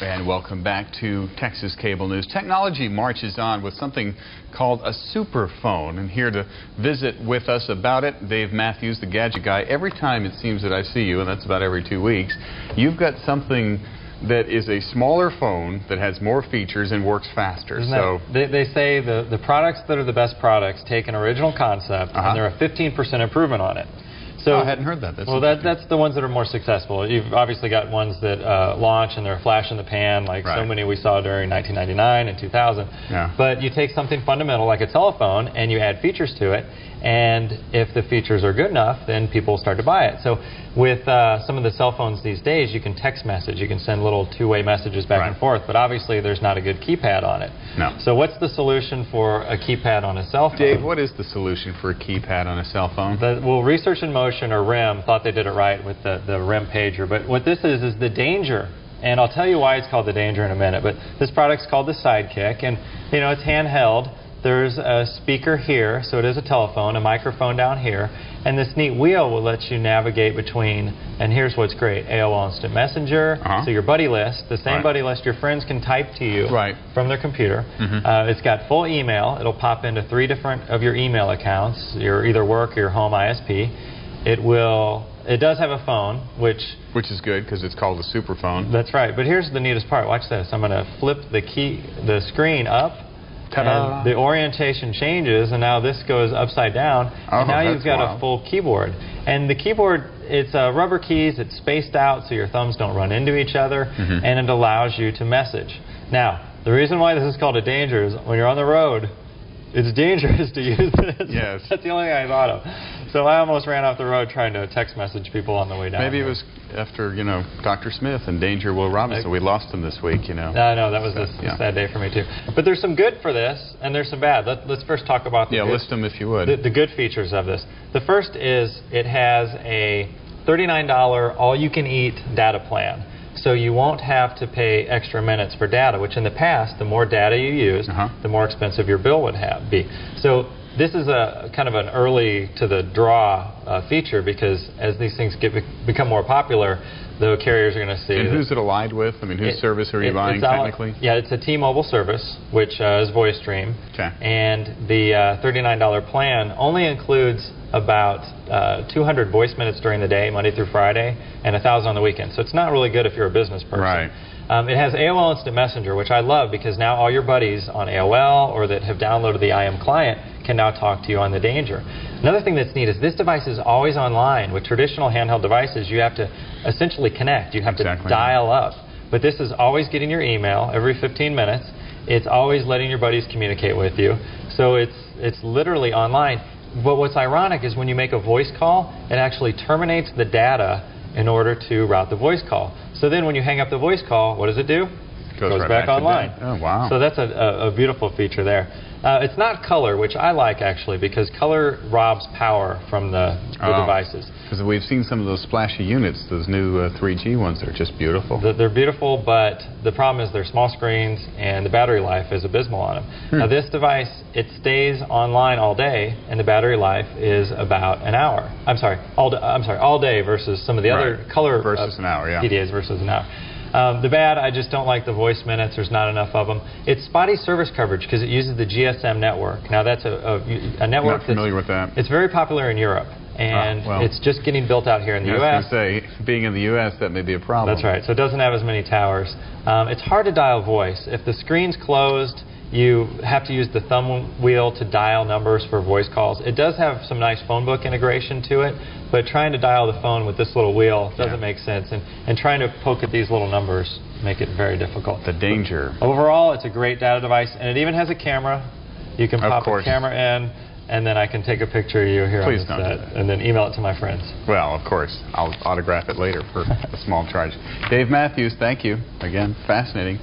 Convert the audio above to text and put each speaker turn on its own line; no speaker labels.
And welcome back to Texas Cable News. Technology marches on with something called a superphone. And here to visit with us about it, Dave Mathews, the Gadget guy. Every time it seems that I see you, and that's about every 2 weeks, you've got something that is a smaller phone that has more features and works faster. So
they say the products that are the best products take an original concept and they're a 15% improvement on it. So,
I hadn't heard that.
That's the ones that are more successful. You've obviously got ones that launch and they're a flash in the pan, like so many we saw during 1999 and 2000.
Yeah.
But you take something fundamental like a telephone and you add features to it, and if the features are good enough, then people start to buy it. So with some of the cell phones these days, you can text message, you can send little two-way messages back and forth, but obviously there's not a good keypad on it.
No.
So what's the solution for a keypad on a cell phone?
Dave, what is the solution for a keypad on a cell phone?
Well, Research in Motion, or RIM, thought they did it right with the RIM pager, but what this is the Danger. And I'll tell you why it's called the Danger in a minute, but this product's called the SideKick, and you know, it's handheld. There's a speaker here, so it is a telephone, a microphone down here, and this neat wheel will let you navigate between, and here's what's great, AOL Instant Messenger, so your buddy list, the same buddy list your friends can type to you from their computer. It's got full email. It'll pop into 3 different of your email accounts, your either work or your home ISP. It does have a phone, which
is good because it's called a superphone.
That's right, but here's the neatest part. Watch this. I'm going to flip the screen up. And the orientation changes, and now this goes upside down, and now you've got a full keyboard. And the keyboard, it's rubber keys, it's spaced out so your thumbs don't run into each other, and it allows you to message. Now, the reason why this is called a Danger is when you're on the road, it's dangerous to use this.
Yes.
That's the only thing I thought of. So I almost ran off the road trying to text message people on the way down.
Maybe it was after, you know, Dr. Smith and Danger Will Robinson. We lost him this week, you know.
No, that was a sad day for me, too. But there's some good for this, and there's some bad. Let's first talk about the good.
List them if you would.
The good features of this. The first is it has a $39 all-you-can-eat data plan. So you won't have to pay extra minutes for data, which in the past, the more data you use, the more expensive your bill would be. So this is a kind of an early to the draw feature, because as these things become more popular, the carriers are going to see.
And who's it allied with? I mean, whose service are you buying technically?
It's a T-Mobile service, which is Voice Stream. And the $39 plan only includes about 200 voice minutes during the day, Monday through Friday, and 1,000 on the weekend. So it's not really good if you're a business person. It has AOL Instant Messenger, which I love because now all your buddies on AOL or that have downloaded the IM client can now talk to you on the Danger. Another thing that's neat is this device is always online. With traditional handheld devices, you have to essentially connect. You have to dial up. But this is always getting your email every 15 minutes. It's always letting your buddies communicate with you. So it's literally online. But what's ironic is when you make a voice call, it actually terminates the data in order to route the voice call. So then when you hang up the voice call, what does it do? It goes back online.
Oh, wow.
So that's a beautiful feature there. It's not color, which I like actually, because color robs power from the devices. Because
we've seen some of those splashy units, those new 3G ones that are just beautiful.
They're beautiful, but the problem is they're small screens and the battery life is abysmal on them. Now this device, it stays online all day, and the battery life is about an hour. All day versus some of the other color
versus an hour,
PDAs versus an hour. The bad, I just don't like the voice minutes. There's not enough of them. It's spotty service coverage because it uses the GSM network. Now that's a network
not familiar with that.
It's very popular in Europe, and it's just getting built out here in the U.S.
I was going to say, being in the U.S., that may be a problem.
That's right. So it doesn't have as many towers. It's hard to dial voice. If the screen's closed, you have to use the thumb wheel to dial numbers for voice calls. It does have some nice phone book integration to it, but trying to dial the phone with this little wheel doesn't make sense. And trying to poke at these little numbers make it very difficult.
The Danger.
But overall, it's a great data device, and it even has a camera. You can pop a camera in, and then I can take a picture of you here on the set, and then email it to my friends.
Well, of course. I'll autograph it later for a small charge. Dave Mathews, thank you. Again, fascinating.